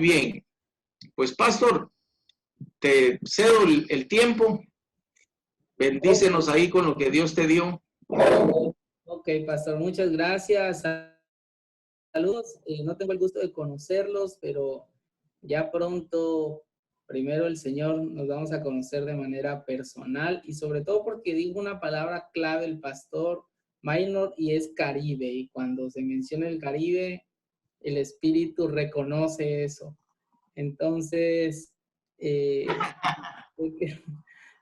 bien. Pues, pastor, te cedo el tiempo. Bendícenos ahí con lo que Dios te dio. Ok, pastor, muchas gracias. Saludos. No tengo el gusto de conocerlos, pero ya pronto, primero el Señor, nos vamos a conocer de manera personal y sobre todo porque dijo una palabra clave el pastor Maynor y es Caribe. Y cuando se menciona el Caribe, el Espíritu reconoce eso. Entonces,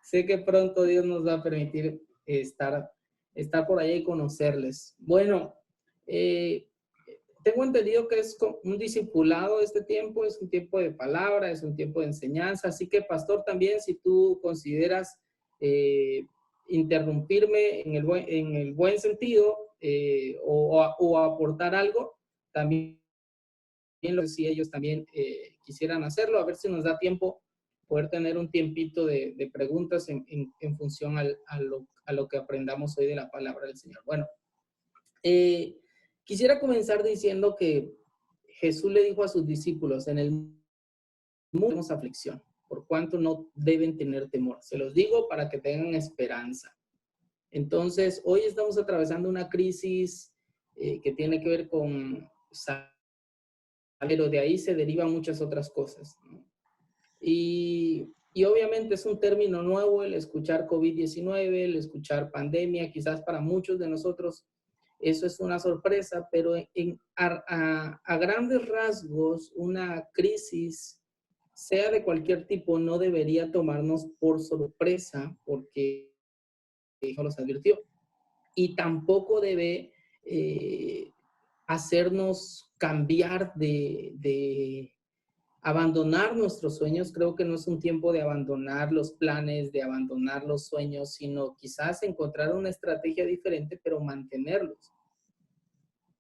sé que pronto Dios nos va a permitir estar por allá y conocerles. Bueno, tengo entendido que es un discipulado este tiempo, es un tiempo de palabra, es un tiempo de enseñanza, así que pastor también, si tú consideras interrumpirme en el buen sentido o aportar algo, también si ellos también quisieran hacerlo, a ver si nos da tiempo poder tener un tiempito de preguntas en función a lo que aprendamos hoy de la palabra del Señor. Bueno, quisiera comenzar diciendo que Jesús le dijo a sus discípulos, en el mundo tenemos aflicción, por cuanto no deben tener temor. Se los digo para que tengan esperanza. Entonces, hoy estamos atravesando una crisis que tiene que ver con salud, pero de ahí se derivan muchas otras cosas, ¿no? Y obviamente es un término nuevo el escuchar COVID-19, el escuchar pandemia, quizás para muchos de nosotros eso es una sorpresa, pero a grandes rasgos una crisis, sea de cualquier tipo, no debería tomarnos por sorpresa porque Dios los advirtió. Y tampoco debe hacernos cambiar de abandonar nuestros sueños. Creo que no es un tiempo de abandonar los planes, de abandonar los sueños, sino quizás encontrar una estrategia diferente, pero mantenerlos.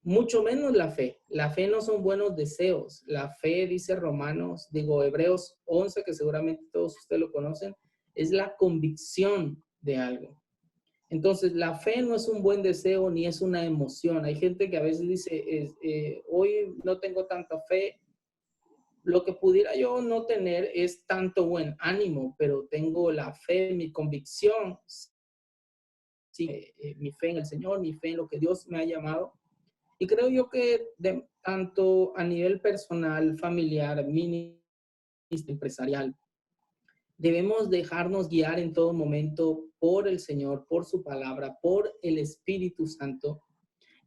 Mucho menos la fe. La fe no son buenos deseos. La fe, dice Hebreos 11, que seguramente todos ustedes lo conocen, es la convicción de algo. Entonces, la fe no es un buen deseo ni es una emoción. Hay gente que a veces dice, hoy no tengo tanta fe. Lo que pudiera yo no tener es tanto buen ánimo, pero tengo la fe, mi convicción, sí, mi fe en el Señor, mi fe en lo que Dios me ha llamado. Y creo yo que tanto a nivel personal, familiar, ministerial, empresarial, debemos dejarnos guiar en todo momento por el Señor, por su palabra, por el Espíritu Santo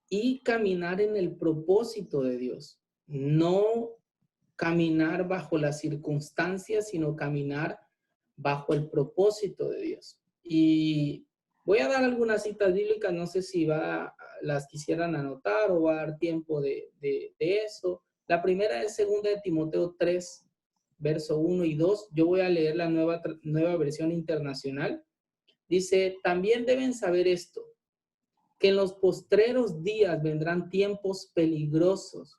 y caminar en el propósito de Dios. No caminar bajo las circunstancias, sino caminar bajo el propósito de Dios. Y voy a dar algunas citas bíblicas, no sé si las quisieran anotar o va a dar tiempo de eso. La primera es 2 de Timoteo 3, verso 1 y 2. Yo voy a leer la nueva versión internacional. Dice, también deben saber esto, que en los postreros días vendrán tiempos peligrosos,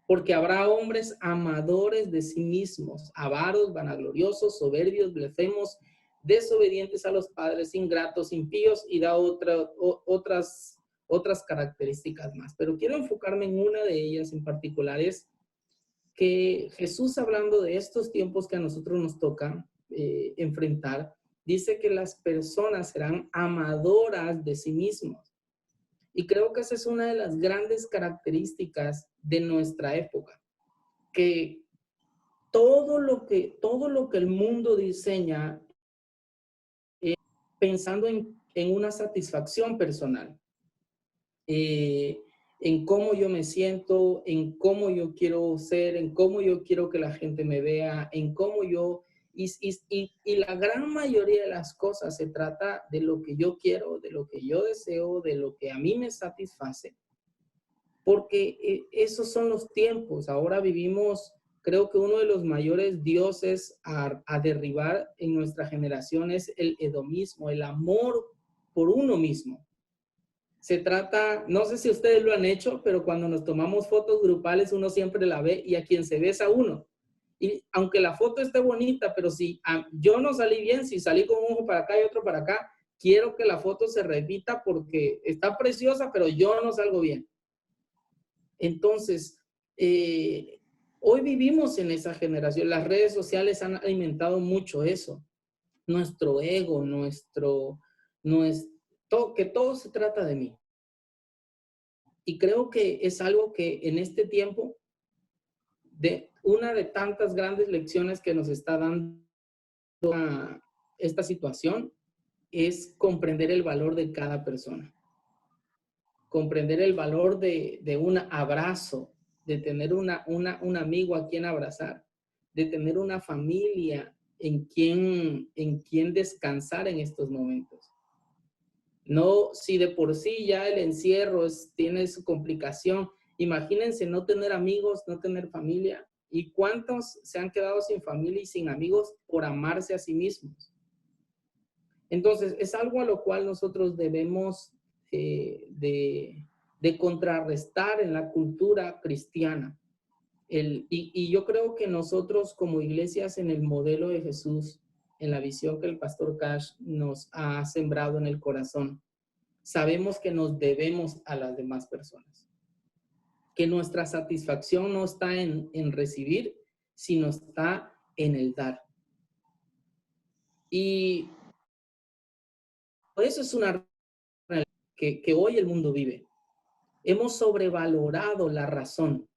porque habrá hombres amadores de sí mismos, avaros, vanagloriosos, soberbios, blasfemos, desobedientes a los padres, ingratos, impíos, y da otras características más. Pero quiero enfocarme en una de ellas en particular, es que Jesús, hablando de estos tiempos que a nosotros nos toca enfrentar, dice que las personas serán amadoras de sí mismos. Y creo que esa es una de las grandes características de nuestra época, que todo lo que el mundo diseña pensando en una satisfacción personal, en cómo yo me siento, en cómo yo quiero ser, en cómo yo quiero que la gente me vea, en cómo yo... Y la gran mayoría de las cosas se trata de lo que yo quiero, de lo que yo deseo, de lo que a mí me satisface, porque esos son los tiempos. Ahora vivimos, creo que uno de los mayores dioses a derribar en nuestra generación es el hedonismo, el amor por uno mismo. Se trata, no sé si ustedes lo han hecho, pero cuando nos tomamos fotos grupales uno siempre la ve y a quien se besa uno. Y aunque la foto esté bonita, pero si yo no salí bien, si salí con un ojo para acá y otro para acá, quiero que la foto se repita porque está preciosa, pero yo no salgo bien. Entonces, Hoy vivimos en esa generación. Las redes sociales han alimentado mucho eso. Nuestro ego, que todo se trata de mí. Y creo que es algo que en este tiempo, una de tantas grandes lecciones que nos está dando esta situación, es comprender el valor de cada persona. Comprender el valor de un abrazo, de tener un amigo a quien abrazar, de tener una familia en quien descansar en estos momentos. No, si de por sí ya el encierro tiene su complicación, imagínense no tener amigos, no tener familia. ¿Y cuántos se han quedado sin familia y sin amigos por amarse a sí mismos? Entonces, es algo a lo cual nosotros debemos de contrarrestar en la cultura cristiana. Y yo creo que nosotros como iglesias en el modelo de Jesús, en la visión que el pastor Cash nos ha sembrado en el corazón, sabemos que nos debemos a las demás personas. Que nuestra satisfacción no está en recibir, sino está en el dar. Y eso es una realidad que hoy el mundo vive. Hemos sobrevalorado la razón.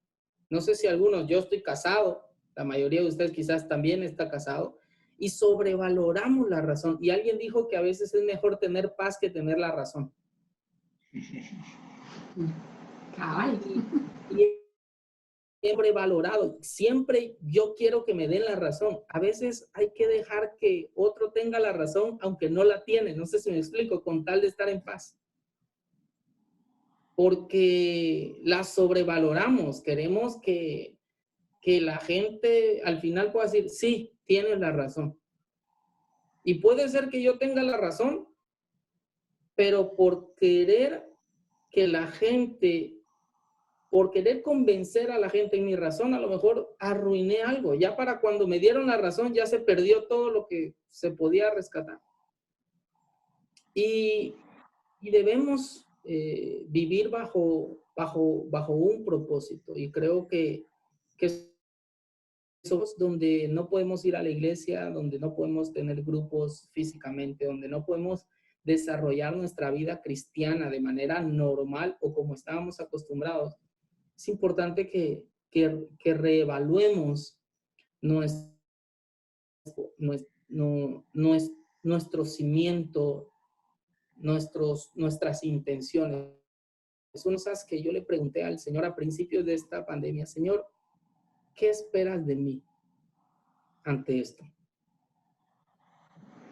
No sé si algunos, yo estoy casado, la mayoría de ustedes quizás también está casado, y sobrevaloramos la razón. Y alguien dijo que a veces es mejor tener paz que tener la razón. Y sobrevalorado. Siempre yo quiero que me den la razón. A veces hay que dejar que otro tenga la razón, aunque no la tiene. No sé si me explico, con tal de estar en paz. Porque la sobrevaloramos. Queremos que la gente al final pueda decir, sí, tienes la razón. Y puede ser que yo tenga la razón, pero por querer convencer a la gente en mi razón, a lo mejor arruiné algo. Ya para cuando me dieron la razón, ya se perdió todo lo que se podía rescatar. Y debemos vivir bajo un propósito. Y creo que somos donde no podemos ir a la iglesia, donde no podemos tener grupos físicamente, donde no podemos desarrollar nuestra vida cristiana de manera normal o como estábamos acostumbrados. Es importante que reevaluemos nuestro cimiento, nuestras intenciones. Son cosas que yo le pregunté al Señor a principios de esta pandemia: Señor, ¿qué esperas de mí ante esto?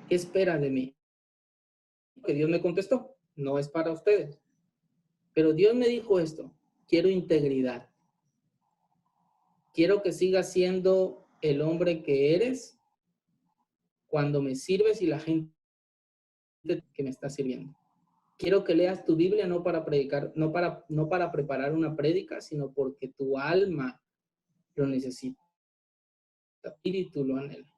¿Qué esperas de mí? Que Dios me contestó: no es para ustedes. Pero Dios me dijo esto: quiero integridad. Quiero que sigas siendo el hombre que eres cuando me sirves y la gente que me está sirviendo. Quiero que leas tu Biblia no para predicar, no para preparar una prédica, sino porque tu alma lo necesita. Tu espíritu lo anhela.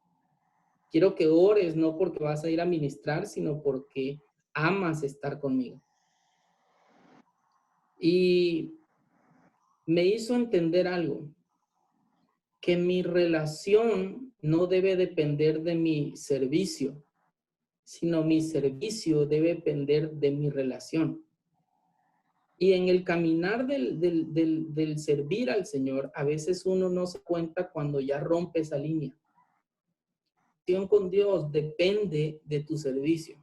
Quiero que ores no porque vas a ir a ministrar, sino porque amas estar conmigo. Y me hizo entender algo, que mi relación no debe depender de mi servicio, sino mi servicio debe depender de mi relación. Y en el caminar del servir al Señor, a veces uno no se cuenta cuando ya rompe esa línea. La relación con Dios depende de tu servicio.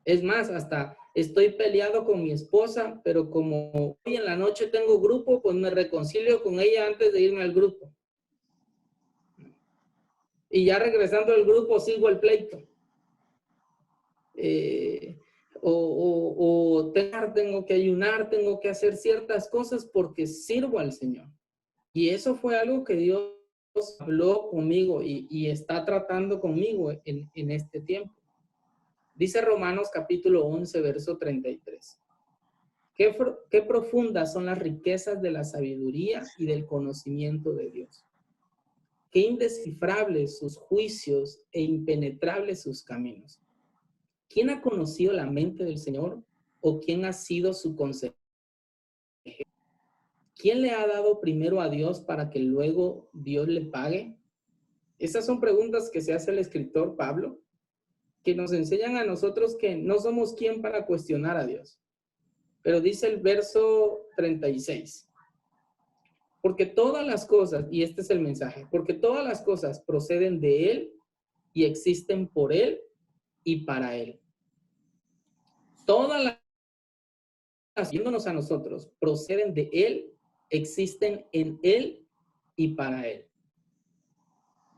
Es más, hasta estoy peleado con mi esposa, pero como hoy en la noche tengo grupo, pues me reconcilio con ella antes de irme al grupo. Y ya regresando al grupo sigo el pleito. Tengo que ayunar, tengo que hacer ciertas cosas porque sirvo al Señor. Y eso fue algo que Dios habló conmigo y está tratando conmigo en este tiempo. Dice Romanos capítulo 11, verso 33. Qué profundas son las riquezas de la sabiduría y del conocimiento de Dios. Qué indescifrables sus juicios e impenetrables sus caminos. ¿Quién ha conocido la mente del Señor? ¿O quién ha sido su consejero? ¿Quién le ha dado primero a Dios para que luego Dios le pague? Esas son preguntas que se hace el escritor Pablo, que nos enseñan a nosotros que no somos quien para cuestionar a Dios. Pero dice el verso 36, porque todas las cosas, y este es el mensaje, porque todas las cosas proceden de Él y existen por Él y para Él. Todas las, yéndonos a nosotros, proceden de Él, existen en Él y para Él.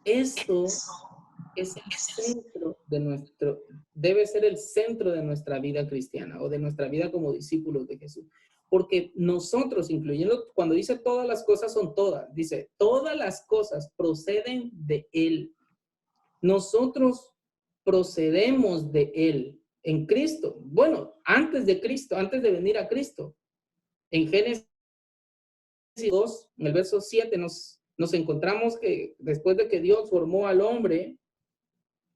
Esto es el centro de debe ser el centro de nuestra vida cristiana o de nuestra vida como discípulos de Jesús. Porque nosotros, incluyendo, cuando dice todas las cosas son todas, dice todas las cosas proceden de Él. Nosotros procedemos de Él en Cristo. Bueno, antes de Cristo, antes de venir a Cristo. En Génesis 2, en el verso 7, nos encontramos que después de que Dios formó al hombre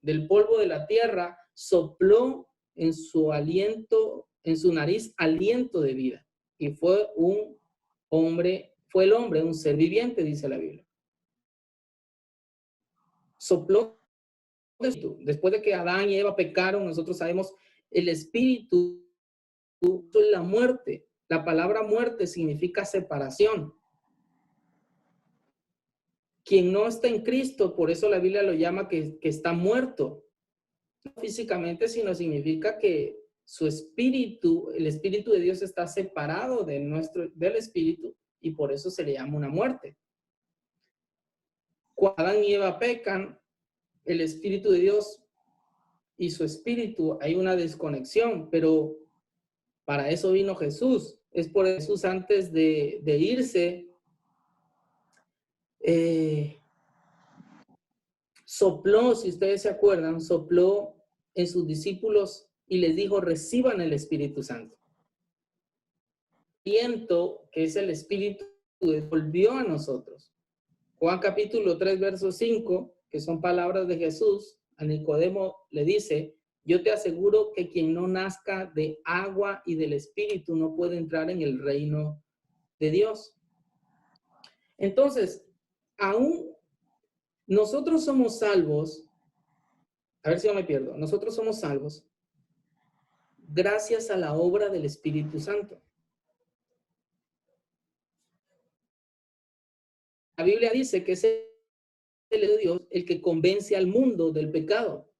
del polvo de la tierra, sopló en su aliento, en su nariz, aliento de vida. Y fue el hombre, un ser viviente, dice la Biblia. Sopló después de que Adán y Eva pecaron, nosotros sabemos, el espíritu es la muerte. La palabra muerte significa separación. Quien no está en Cristo, por eso la Biblia lo llama que está muerto. No físicamente, sino significa que su espíritu, el espíritu de Dios está separado del espíritu y por eso se le llama una muerte. Cuando Adán y Eva pecan, el espíritu de Dios y su espíritu, hay una desconexión, pero para eso vino Jesús. Es por Jesús antes de irse, sopló, si ustedes se acuerdan, sopló en sus discípulos y les dijo, reciban el Espíritu Santo. El aliento, que es el Espíritu, volvió a nosotros. Juan capítulo 3, verso 5, que son palabras de Jesús, a Nicodemo le dice, yo te aseguro que quien no nazca de agua y del Espíritu no puede entrar en el reino de Dios. Entonces, aún nosotros somos salvos, a ver si no me pierdo, nosotros somos salvos gracias a la obra del Espíritu Santo. La Biblia dice que es el de Dios el que convence al mundo del pecado.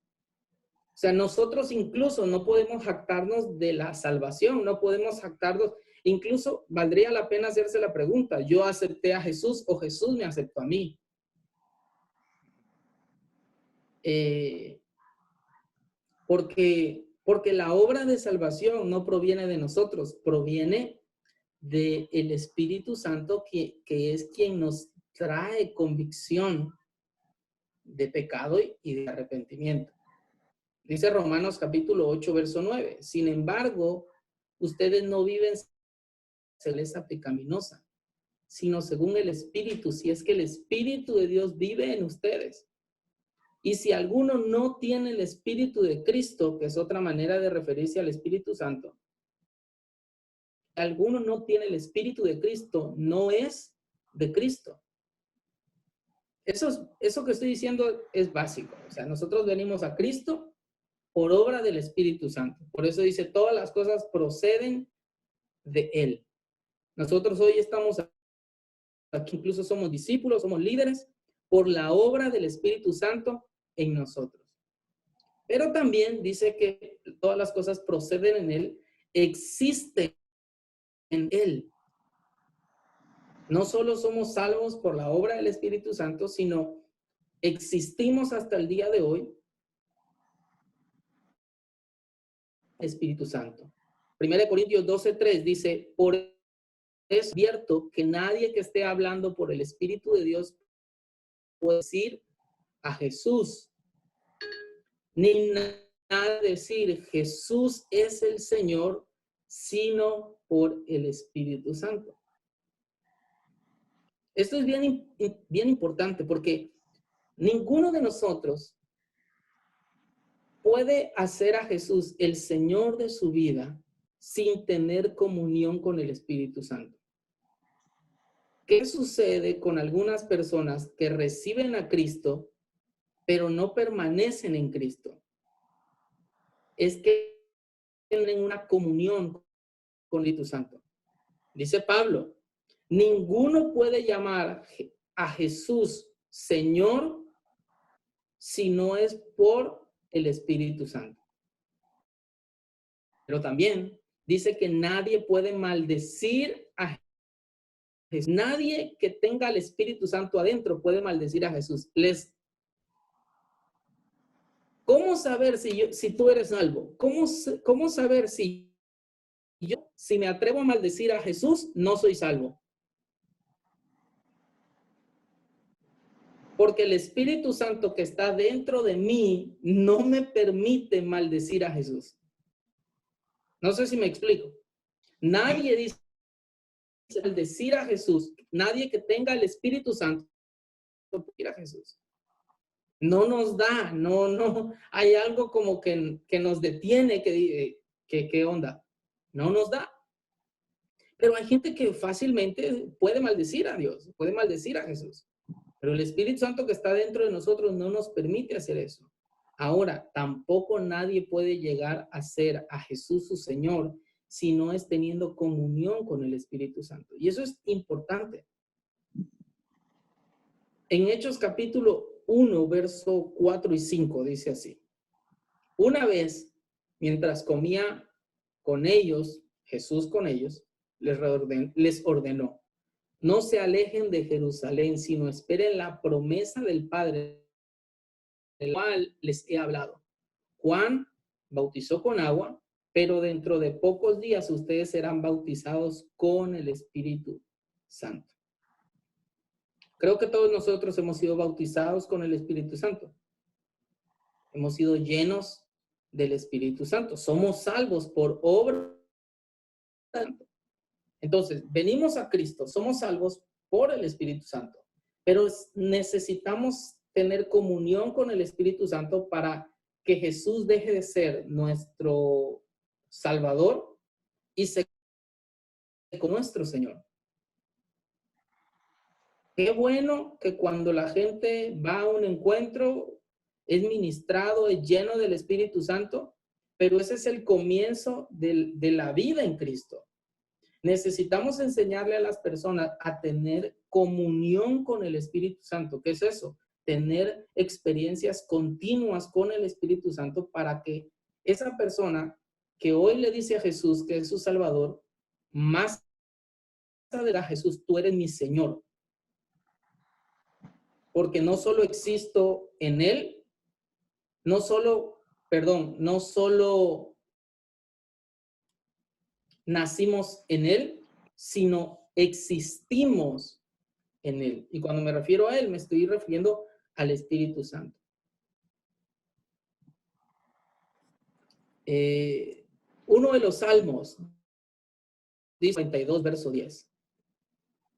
O sea, nosotros incluso no podemos jactarnos de la salvación, no podemos jactarnos, incluso valdría la pena hacerse la pregunta, ¿yo acepté a Jesús o Jesús me aceptó a mí? Porque la obra de salvación no proviene de nosotros, proviene del Espíritu Santo que es quien nos trae convicción de pecado y de arrepentimiento. Dice Romanos capítulo 8, verso 9. Sin embargo, ustedes no viven según esa pecaminosa, sino según el Espíritu, si es que el Espíritu de Dios vive en ustedes. Y si alguno no tiene el Espíritu de Cristo, que es otra manera de referirse al Espíritu Santo, si alguno no tiene el Espíritu de Cristo, no es de Cristo. Eso que estoy diciendo es básico. O sea, nosotros venimos a Cristo por obra del Espíritu Santo. Por eso dice, todas las cosas proceden de Él. Nosotros hoy estamos aquí, incluso somos discípulos, somos líderes, por la obra del Espíritu Santo en nosotros. Pero también dice que todas las cosas proceden en Él, existen en Él. No solo somos salvos por la obra del Espíritu Santo, sino existimos hasta el día de hoy Espíritu Santo. 1 Corintios 12:3 dice, por eso es cierto que nadie que esté hablando por el Espíritu de Dios puede decir a Jesús, ni nada decir Jesús es el Señor, sino por el Espíritu Santo. Esto es bien importante porque ninguno de nosotros puede hacer a Jesús el Señor de su vida sin tener comunión con el Espíritu Santo. ¿Qué sucede con algunas personas que reciben a Cristo, pero no permanecen en Cristo? Es que tienen una comunión con el Espíritu Santo. Dice Pablo, ninguno puede llamar a Jesús Señor si no es por el Espíritu Santo. Pero también dice que nadie puede maldecir a Jesús. Nadie que tenga el Espíritu Santo adentro puede maldecir a Jesús. ¿Cómo saber si tú eres salvo? ¿Cómo saber si me atrevo a maldecir a Jesús, no soy salvo? Porque el Espíritu Santo que está dentro de mí no me permite maldecir a Jesús. No sé si me explico. Nadie dice maldecir a Jesús. Nadie que tenga el Espíritu Santo maldecir a Jesús. No nos da, no. Hay algo como que nos detiene, ¿qué onda? No nos da. Pero hay gente que fácilmente puede maldecir a Dios, puede maldecir a Jesús. Pero el Espíritu Santo que está dentro de nosotros no nos permite hacer eso. Ahora, tampoco nadie puede llegar a ser a Jesús su Señor si no es teniendo comunión con el Espíritu Santo. Y eso es importante. En Hechos capítulo 1, verso 4 y 5, dice así. Una vez, mientras comía con ellos, Jesús con ellos, les ordenó, no se alejen de Jerusalén, sino esperen la promesa del Padre, del cual les he hablado. Juan bautizó con agua, pero dentro de pocos días ustedes serán bautizados con el Espíritu Santo. Creo que todos nosotros hemos sido bautizados con el Espíritu Santo. Hemos sido llenos del Espíritu Santo. Somos salvos por obra. Entonces, venimos a Cristo, somos salvos por el Espíritu Santo, pero necesitamos tener comunión con el Espíritu Santo para que Jesús deje de ser nuestro Salvador y se con nuestro Señor. Qué bueno que cuando la gente va a un encuentro, es ministrado, es lleno del Espíritu Santo, pero ese es el comienzo de la vida en Cristo. Necesitamos enseñarle a las personas a tener comunión con el Espíritu Santo. ¿Qué es eso? Tener experiencias continuas con el Espíritu Santo para que esa persona que hoy le dice a Jesús que es su Salvador, más dirá Jesús, tú eres mi Señor. Porque no solo existo en Él, no solo nacimos en Él, sino existimos en Él. Y cuando me refiero a Él, me estoy refiriendo al Espíritu Santo. Uno de los salmos, dice 52, verso 10.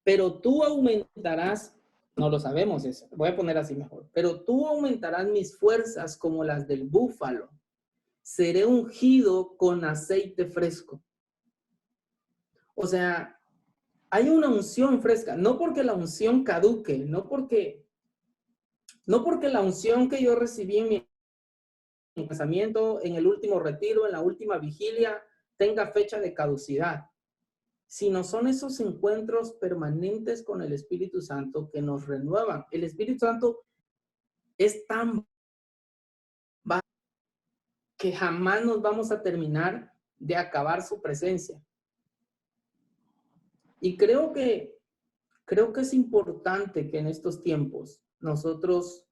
Pero tú aumentarás, no lo sabemos eso, voy a poner así mejor. Pero tú aumentarás mis fuerzas como las del búfalo. Seré ungido con aceite fresco. O sea, hay una unción fresca, no porque la unción caduque, no porque la unción que yo recibí en mi casamiento, en el último retiro, en la última vigilia, tenga fecha de caducidad, sino son esos encuentros permanentes con el Espíritu Santo que nos renuevan. El Espíritu Santo es tan que jamás nos vamos a terminar de acabar su presencia. Y creo que es importante que en estos tiempos nosotros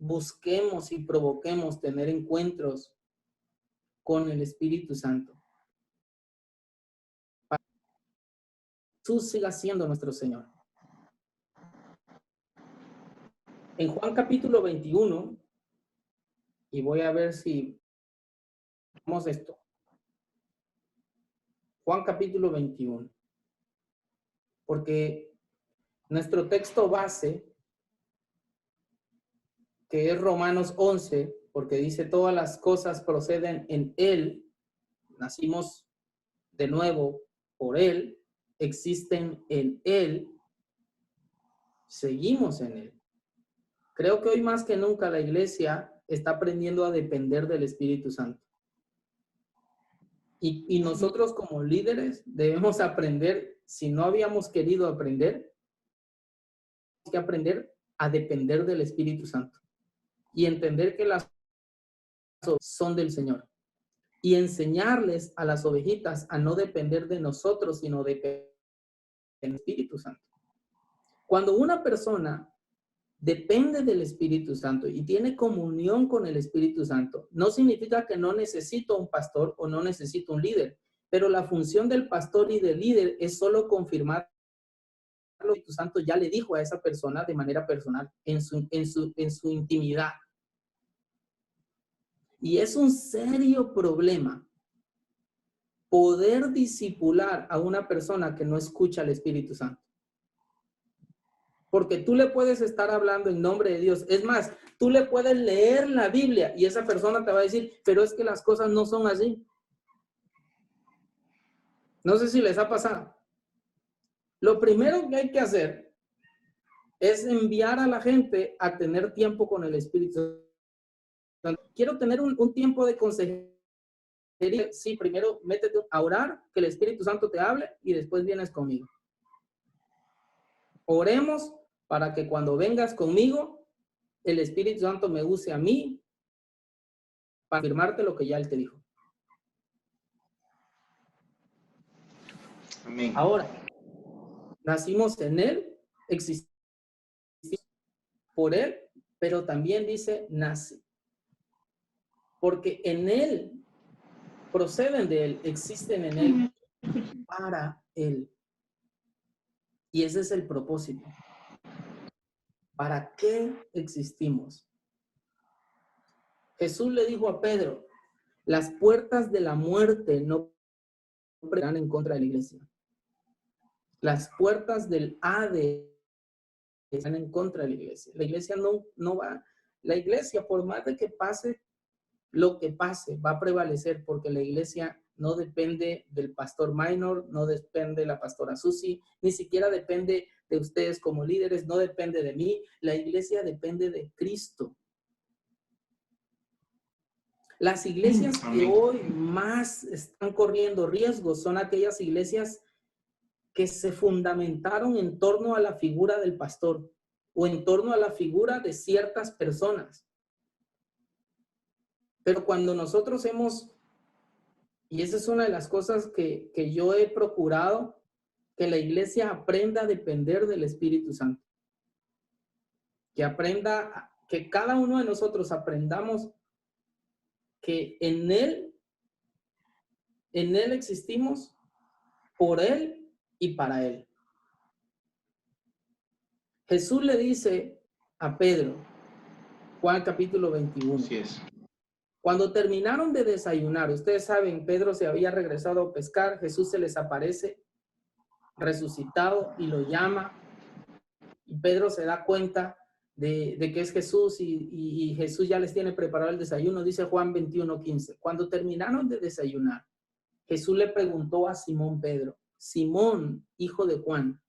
busquemos y provoquemos tener encuentros con el Espíritu Santo. Para que Jesús siga siendo nuestro Señor. En Juan capítulo 21, y voy a ver si vemos esto. Juan capítulo 21. Porque nuestro texto base, que es Romanos 11, porque dice todas las cosas proceden en Él, nacimos de nuevo por Él, existen en Él seguimos en Él. Creo que hoy más que nunca la iglesia está aprendiendo a depender del Espíritu Santo. Y nosotros como líderes debemos aprender, si no habíamos querido aprender, hay que aprender a depender del Espíritu Santo y entender que las son del Señor. Y enseñarles a las ovejitas a no depender de nosotros, sino del Espíritu Santo. Cuando una persona depende del Espíritu Santo y tiene comunión con el Espíritu Santo, no significa que no necesito un pastor o no necesito un líder, pero la función del pastor y del líder es solo confirmar lo que el Espíritu Santo ya le dijo a esa persona de manera personal, en su intimidad. Y es un serio problema poder discipular a una persona que no escucha al Espíritu Santo. Porque tú le puedes estar hablando en nombre de Dios. Es más, tú le puedes leer la Biblia y esa persona te va a decir, pero es que las cosas no son así. No sé si les ha pasado. Lo primero que hay que hacer es enviar a la gente a tener tiempo con el Espíritu Santo. Quiero tener un tiempo de consejería. Sí, primero métete a orar, que el Espíritu Santo te hable y después vienes conmigo. Oremos para que cuando vengas conmigo, el Espíritu Santo me use a mí para afirmarte lo que ya Él te dijo. Amén. Ahora, nacimos en Él, existimos por Él, pero también dice nace. Porque en Él, proceden de Él, existen en Él, para Él. Y ese es el propósito. ¿Para qué existimos? Jesús le dijo a Pedro, las puertas de la muerte no prevalecerán en contra de la iglesia. Las puertas del Hades están en contra de la iglesia. La iglesia no va, la iglesia por más de que pase lo que pase, va a prevalecer porque la iglesia no depende del pastor Minor, no depende de la pastora Susi, ni siquiera depende de ustedes como líderes, no depende de mí. La iglesia depende de Cristo. Las iglesias que hoy más están corriendo riesgos son aquellas iglesias que se fundamentaron en torno a la figura del pastor o en torno a la figura de ciertas personas. Pero cuando nosotros y esa es una de las cosas que yo he procurado, que la iglesia aprenda a depender del Espíritu Santo. Que aprenda, que cada uno de nosotros aprendamos que en Él existimos, por Él y para Él. Jesús le dice a Pedro, Juan capítulo 21. Así es. Cuando terminaron de desayunar, ustedes saben, Pedro se había regresado a pescar, Jesús se les aparece resucitado y lo llama. Y Pedro se da cuenta de que es Jesús y Jesús ya les tiene preparado el desayuno, dice Juan 21:15. Cuando terminaron de desayunar, Jesús le preguntó a Simón Pedro, Simón, hijo de Juan,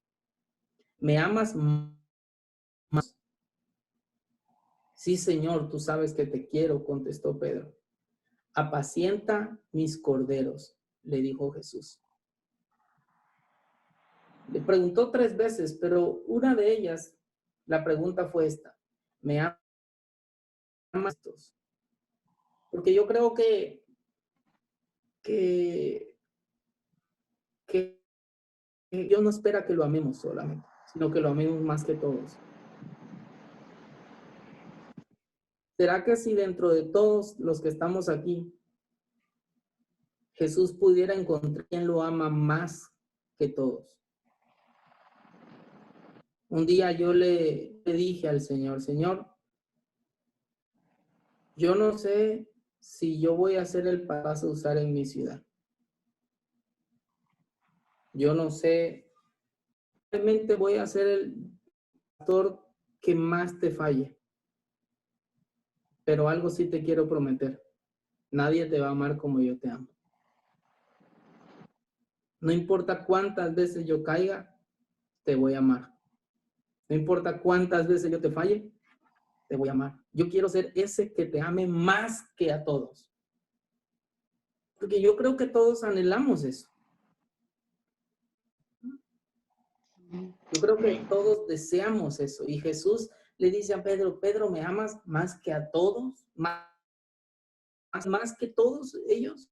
¿me amas más? Sí, Señor, tú sabes que te quiero, contestó Pedro. Apacienta mis corderos, le dijo Jesús. Le preguntó 3 veces, pero una de ellas, la pregunta fue esta, ¿me amas? Porque yo creo que Dios no espera que lo amemos solamente, sino que lo amemos más que todos. ¿Será que si dentro de todos los que estamos aquí, Jesús pudiera encontrar quien lo ama más que todos? Un día yo le dije al Señor, Señor, yo no sé si yo voy a ser el paso a usar en mi ciudad. Yo no sé, realmente voy a ser el pastor que más te falle. Pero algo sí te quiero prometer. Nadie te va a amar como yo te amo. No importa cuántas veces yo caiga, te voy a amar. No importa cuántas veces yo te falle, te voy a amar. Yo quiero ser ese que te ame más que a todos. Porque yo creo que todos anhelamos eso. Yo creo que todos deseamos eso. Y Jesús le dice a Pedro, Pedro, ¿me amas más que a todos? ¿Más que todos ellos?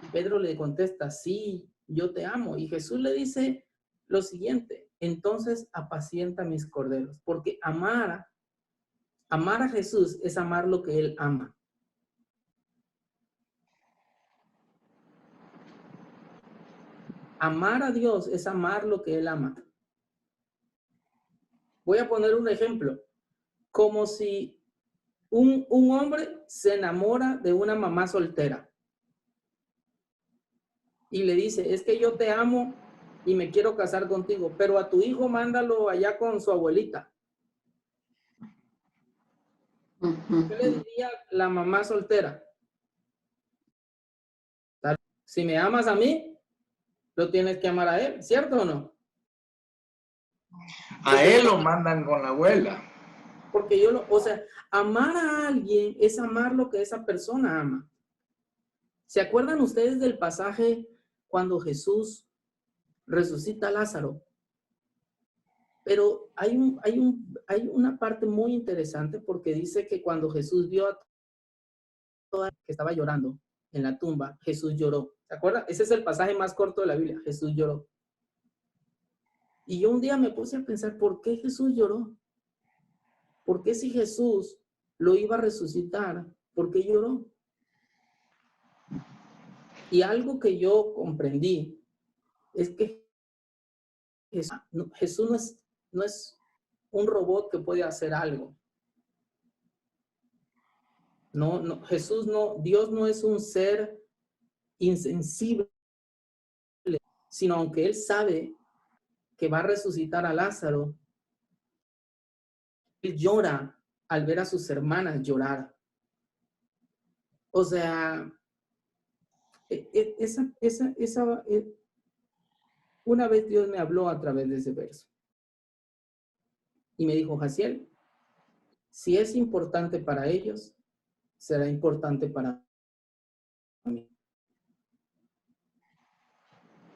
Y Pedro le contesta, sí, yo te amo. Y Jesús le dice lo siguiente, entonces apacienta mis corderos. Porque amar a Jesús es amar lo que Él ama. Amar a Dios es amar lo que Él ama. Voy a poner un ejemplo. Como si un hombre se enamora de una mamá soltera y le dice, es que yo te amo y me quiero casar contigo, pero a tu hijo mándalo allá con su abuelita. ¿Qué le diría la mamá soltera? Si me amas a mí, lo tienes que amar a él, ¿cierto o no? A él lo mandan con la abuela. Porque o sea, amar a alguien es amar lo que esa persona ama. ¿Se acuerdan ustedes del pasaje cuando Jesús resucita a Lázaro? Pero hay una parte muy interesante porque dice que cuando Jesús vio a toda que estaba llorando en la tumba, Jesús lloró. ¿Se acuerdan? Ese es el pasaje más corto de la Biblia. Jesús lloró. Y yo un día me puse a pensar, ¿por qué Jesús lloró? ¿Por qué si Jesús lo iba a resucitar, por qué lloró? Y algo que yo comprendí es que Jesús no es un robot que puede hacer algo. No, Jesús no, Dios no es un ser insensible, sino aunque Él sabe que va a resucitar a Lázaro, Él llora al ver a sus hermanas llorar. O sea, una vez Dios me habló a través de ese verso y me dijo, Jaciel, si es importante para ellos, será importante para mí.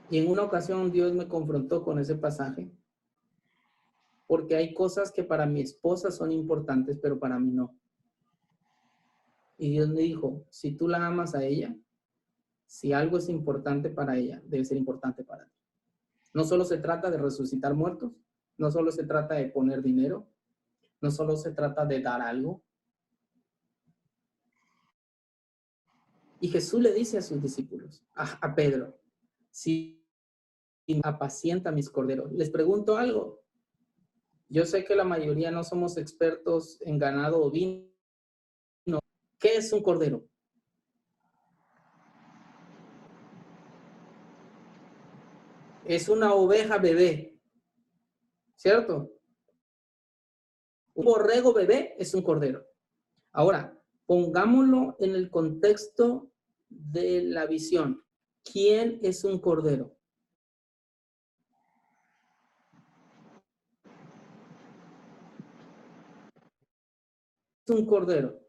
Y en una ocasión Dios me confrontó con ese pasaje, porque hay cosas que para mi esposa son importantes, pero para mí no. Y Dios me dijo, si tú la amas a ella, si algo es importante para ella, debe ser importante para ti. No solo se trata de resucitar muertos, no solo se trata de poner dinero, no solo se trata de dar algo. Y Jesús le dice a sus discípulos, a Pedro, si apacienta mis corderos. Les pregunto algo. Yo sé que la mayoría no somos expertos en ganado ovino. ¿Qué es un cordero? Es una oveja bebé, ¿cierto? Un borrego bebé es un cordero. Ahora, pongámoslo en el contexto de la visión. ¿Quién es un cordero? Es un cordero.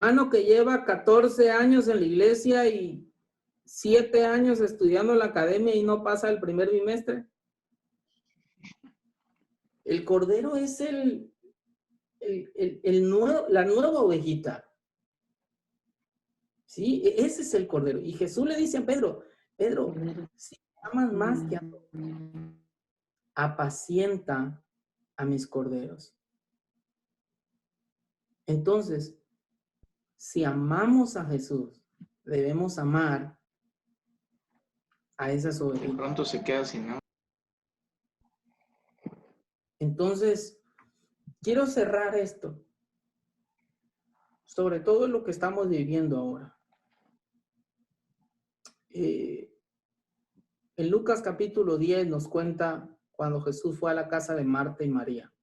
Hermano que lleva 14 años en la iglesia y 7 años estudiando en la academia y no pasa el primer bimestre. El cordero es la nueva ovejita. ¿Sí? Ese es el cordero. Y Jesús le dice a Pedro, Pedro, si amas más que a todos, apacienta a mis corderos. Entonces, si amamos a Jesús, debemos amar a esas De ovejitas. pronto se queda sin nada. Entonces, quiero cerrar esto, sobre todo lo que estamos viviendo ahora. En Lucas capítulo 10 nos cuenta cuando Jesús fue a la casa de Marta y María.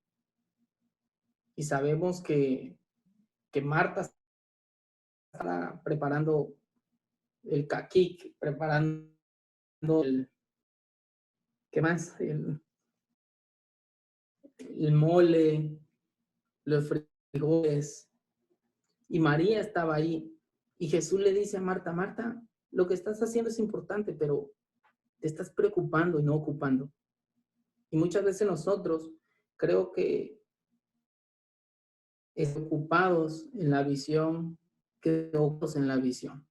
Y sabemos que Marta estaba preparando el caquic, preparando ¿qué más? El mole, los frijoles. Y María estaba ahí. Y Jesús le dice a Marta, Marta, lo que estás haciendo es importante, pero te estás preocupando y no ocupando. Y muchas veces nosotros creo que estamos ocupados en la visión que ocupados en la visión.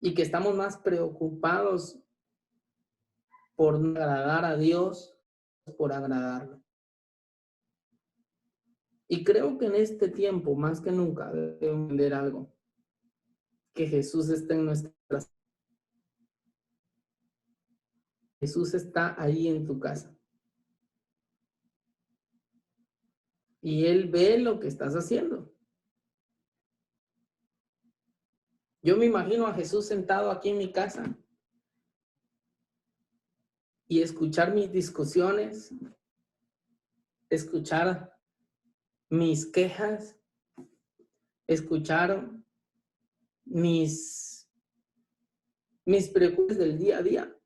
Y que estamos más preocupados por agradar a Dios, por agradarlo. Y creo que en este tiempo, más que nunca, debemos entender algo. Que Jesús está en nuestras. Jesús está ahí en tu casa. Y Él ve lo que estás haciendo. Yo me imagino a Jesús sentado aquí en mi casa y escuchar mis discusiones, escuchar mis quejas, escuchar mis preocupaciones del día a día.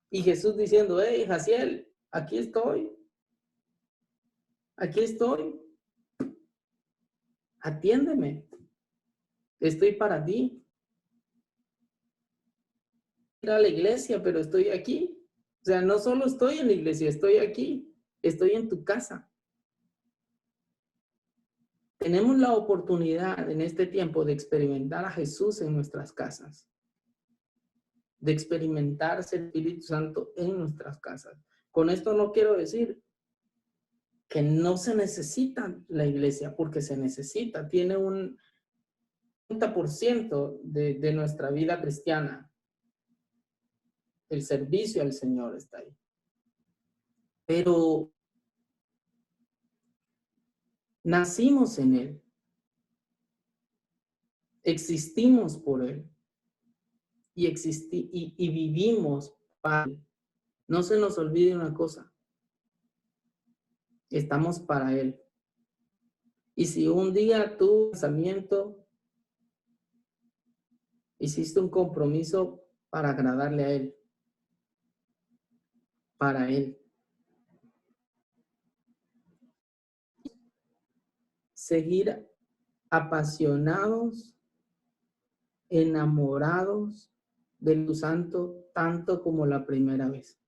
Y Jesús diciendo, hey, Jaciel, aquí estoy, atiéndeme, estoy para ti. Ir a la iglesia, pero estoy aquí. O sea, no solo estoy en la iglesia, estoy aquí, estoy en tu casa. Tenemos la oportunidad en este tiempo de experimentar a Jesús en nuestras casas, de experimentar el Espíritu Santo en nuestras casas. Con esto no quiero decir que no se necesita la iglesia, porque se necesita, tiene un 30% de nuestra vida cristiana. El servicio al Señor está ahí. Pero nacimos en Él. Existimos por Él. Y vivimos para Él. No se nos olvide una cosa. Estamos para Él. Y si un día tu pensamiento hiciste un compromiso para agradarle a Él, para Él. Seguir apasionados, enamorados de tu santo, tanto como la primera vez.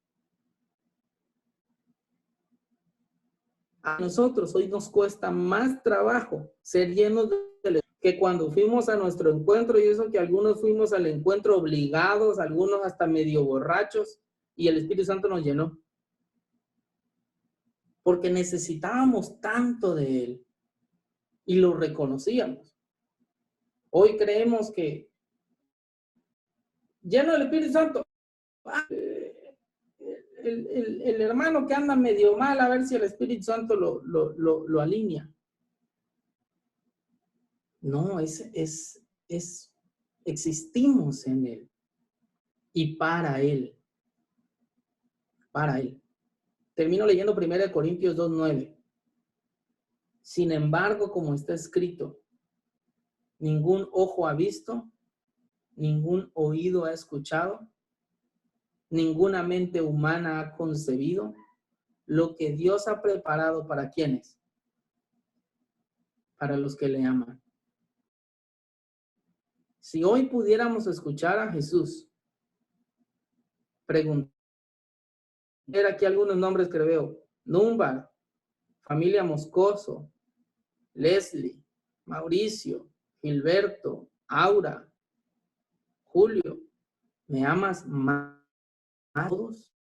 A nosotros hoy nos cuesta más trabajo ser llenos de que cuando fuimos a nuestro encuentro, y eso que algunos fuimos al encuentro obligados, algunos hasta medio borrachos, y el Espíritu Santo nos llenó. Porque necesitábamos tanto de Él y lo reconocíamos. Hoy creemos que lleno del Espíritu Santo, el hermano que anda medio mal, a ver si el Espíritu Santo lo alinea. No, existimos en Él y para Él. Para Él. Termino leyendo 1 Corintios 2:9. Sin embargo, como está escrito, ningún ojo ha visto, ningún oído ha escuchado, ninguna mente humana ha concebido lo que Dios ha preparado para ¿quiénes? Para los que le aman. Si hoy pudiéramos escuchar a Jesús, preguntar aquí algunos nombres que veo: Númbar, familia Moscoso, Leslie, Mauricio, Gilberto, Aura, Julio, ¿me amas más a todos?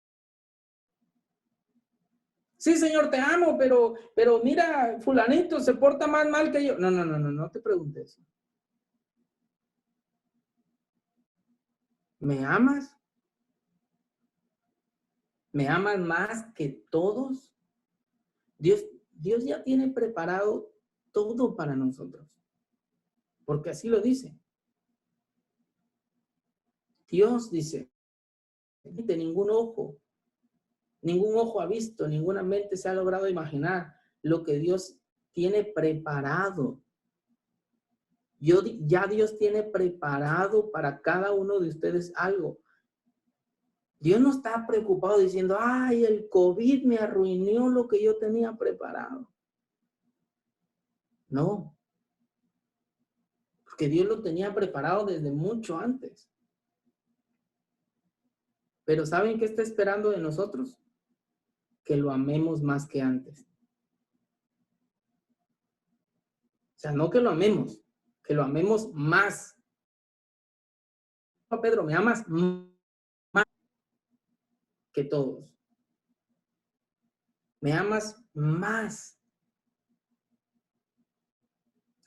Sí, Señor, te amo, pero mira, fulanito se porta más mal que yo. No te preguntes. ¿Me amas? ¿Me amas más que todos? Dios ya tiene preparado todo para nosotros, porque así lo dice. Dios dice, de ningún ojo ha visto, ninguna mente se ha logrado imaginar lo que Dios tiene preparado. Ya Dios tiene preparado para cada uno de ustedes algo. Dios no está preocupado diciendo, ay, el COVID me arruinó lo que yo tenía preparado. No, porque Dios lo tenía preparado desde mucho antes. Pero ¿saben qué está esperando de nosotros? Que lo amemos más que antes. O sea, no que lo amemos más. Pedro, ¿me amas más que todos? ¿Me amas más?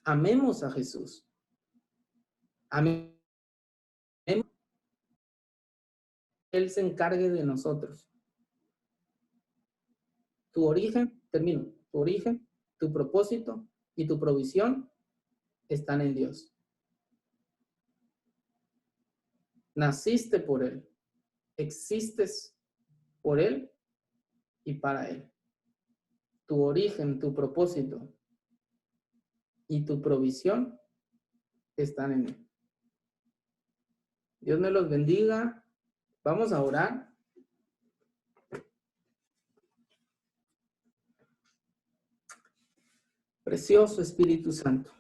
Amemos a Jesús. Amemos. Él se encargue de nosotros. Tu origen, termino, tu origen, tu propósito y tu provisión están en Dios. Naciste por Él, existes por Él y para Él. Tu origen, tu propósito y tu provisión están en Él. Dios me los bendiga. Vamos a orar. Precioso Espíritu Santo.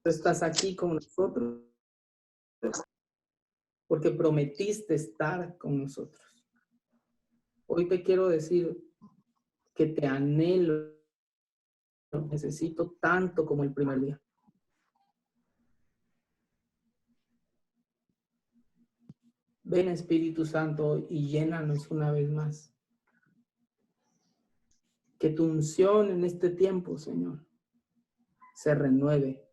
Tú estás aquí con nosotros porque prometiste estar con nosotros. Hoy te quiero decir que te anhelo, lo necesito tanto como el primer día. Ven Espíritu Santo y llénanos una vez más. Que tu unción en este tiempo, Señor, se renueve.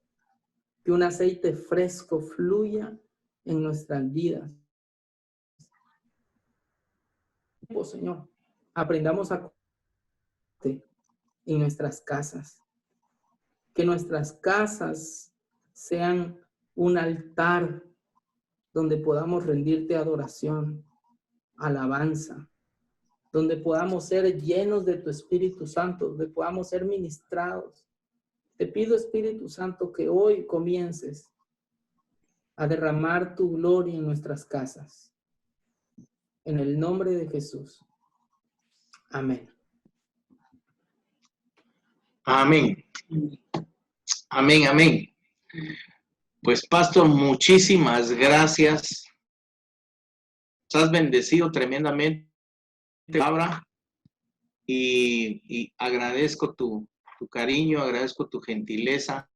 Que un aceite fresco fluya en nuestras vidas. Señor, aprendamos a en nuestras casas. Que nuestras casas sean un altar donde podamos rendirte adoración, alabanza, donde podamos ser llenos de tu Espíritu Santo, donde podamos ser ministrados. Te pido, Espíritu Santo, que hoy comiences a derramar tu gloria en nuestras casas. En el nombre de Jesús. Amén. Amén. Amén, amén. Pues, pastor, muchísimas gracias. Nos has bendecido tremendamente, palabra, y agradezco tu cariño, agradezco tu gentileza.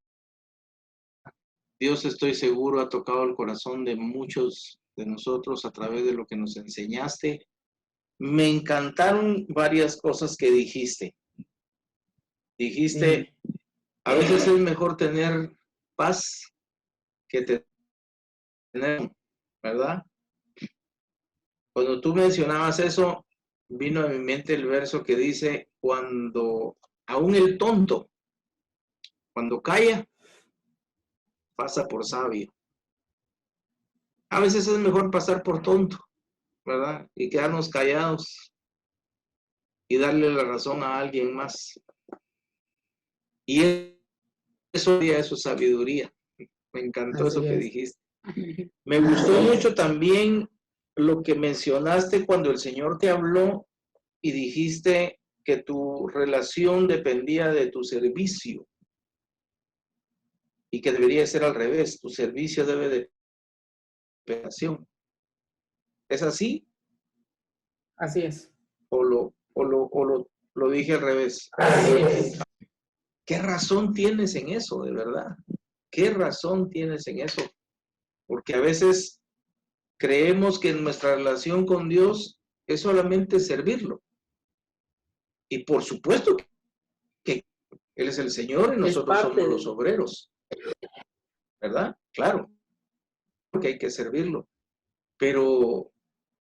Dios, estoy seguro, ha tocado el corazón de muchos de nosotros a través de lo que nos enseñaste. Me encantaron varias cosas que dijiste. Dijiste, a veces es mejor tener paz que tener, ¿verdad? Cuando tú mencionabas eso, vino a mi mente el verso que dice, cuando aún el tonto, cuando calla, pasa por sabio. A veces es mejor pasar por tonto, ¿verdad? Y quedarnos callados y darle la razón a alguien más. Y eso es su sabiduría. Me encantó eso que dijiste. Me gustó mucho también lo que mencionaste cuando el Señor te habló y dijiste que tu relación dependía de tu servicio y que debería ser al revés, tu servicio debe de relación. ¿Es así? Así es. ¿O lo dije al revés? ¿Qué razón tienes en eso, de verdad? ¿Qué razón tienes en eso? Porque a veces creemos que nuestra relación con Dios es solamente servirlo. Y por supuesto que Él es el Señor y nosotros somos los obreros. ¿Verdad? Claro, porque hay que servirlo. Pero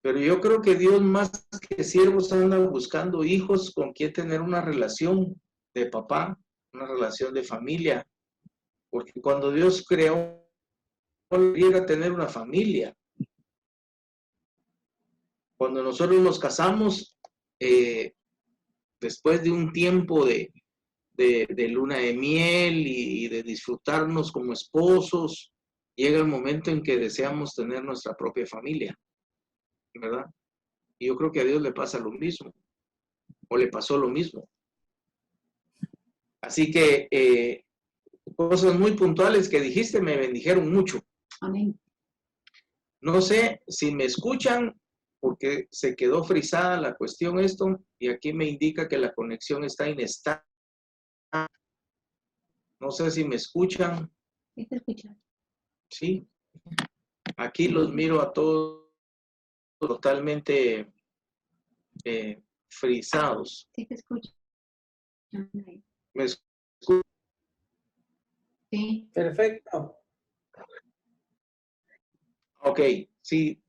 yo creo que Dios más que siervos anda buscando hijos con quien tener una relación de papá, una relación de familia. Porque cuando Dios creó, quería tener una familia. Cuando nosotros nos casamos, después de un tiempo de luna de miel y de disfrutarnos como esposos, llega el momento en que deseamos tener nuestra propia familia. ¿verdad? Y yo creo que a Dios le pasa lo mismo, o le pasó lo mismo. Así que cosas muy puntuales que dijiste me bendijeron mucho. Amén. No sé si me escuchan, porque se quedó frisada la cuestión esto, y aquí me indica que la conexión está inestable. No sé si me escuchan. Sí, te escucho. Sí. Aquí los miro a todos totalmente frisados. Sí, te escucho. ¿Me escuchan? Sí. Perfecto. Ok, sí.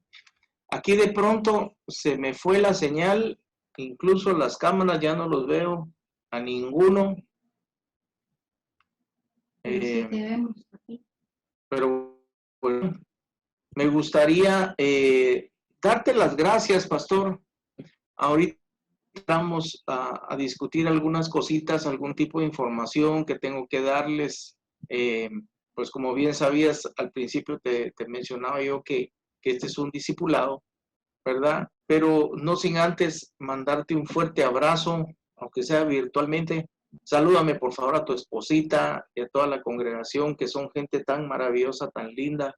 Aquí de pronto se me fue la señal, incluso las cámaras ya no los veo a ninguno. Pero sí te vemos aquí. Pero bueno, me gustaría darte las gracias, pastor. Ahorita vamos a discutir algunas cositas, algún tipo de información que tengo que darles. Pues como bien sabías, al principio te mencionaba yo que este es un discipulado, ¿verdad? Pero no sin antes mandarte un fuerte abrazo, aunque sea virtualmente. Salúdame por favor a tu esposita y a toda la congregación, que son gente tan maravillosa, tan linda.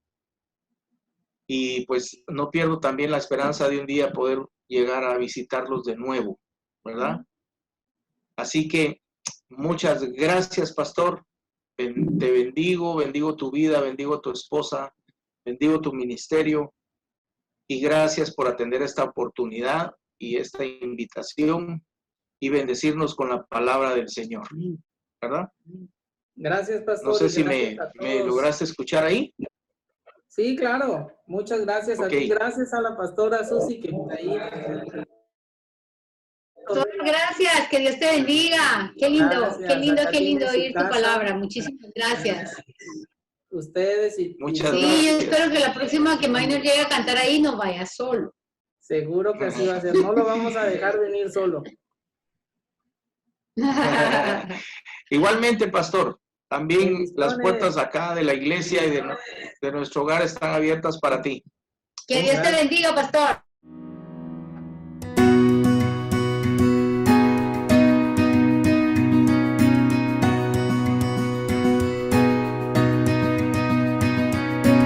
Y pues no pierdo también la esperanza de un día poder llegar a visitarlos de nuevo, ¿verdad? Así que muchas gracias, pastor. Te bendigo, bendigo tu vida, bendigo tu esposa, bendigo tu ministerio. Y gracias por atender esta oportunidad y esta invitación y bendecirnos con la palabra del Señor, ¿verdad? Gracias, pastor. No sé Y si gracias a me todos. lograste escuchar ahí. Sí, claro. Muchas gracias a ti. Gracias a la pastora Susi que está ahí. Gracias, que Dios te bendiga. Qué lindo, Gracias. qué lindo, Acá qué lindo tiene su oír tu casa. palabra. Muchísimas gracias. Ustedes y Muchas Sí, gracias. yo espero que la próxima que Minor llegue a cantar ahí no vaya solo. seguro que así va a ser. No lo vamos a dejar venir solo. Igualmente, pastor, también las Bendiciones. puertas acá de la iglesia y de nuestro hogar están abiertas para ti. Que Dios te bendiga, pastor.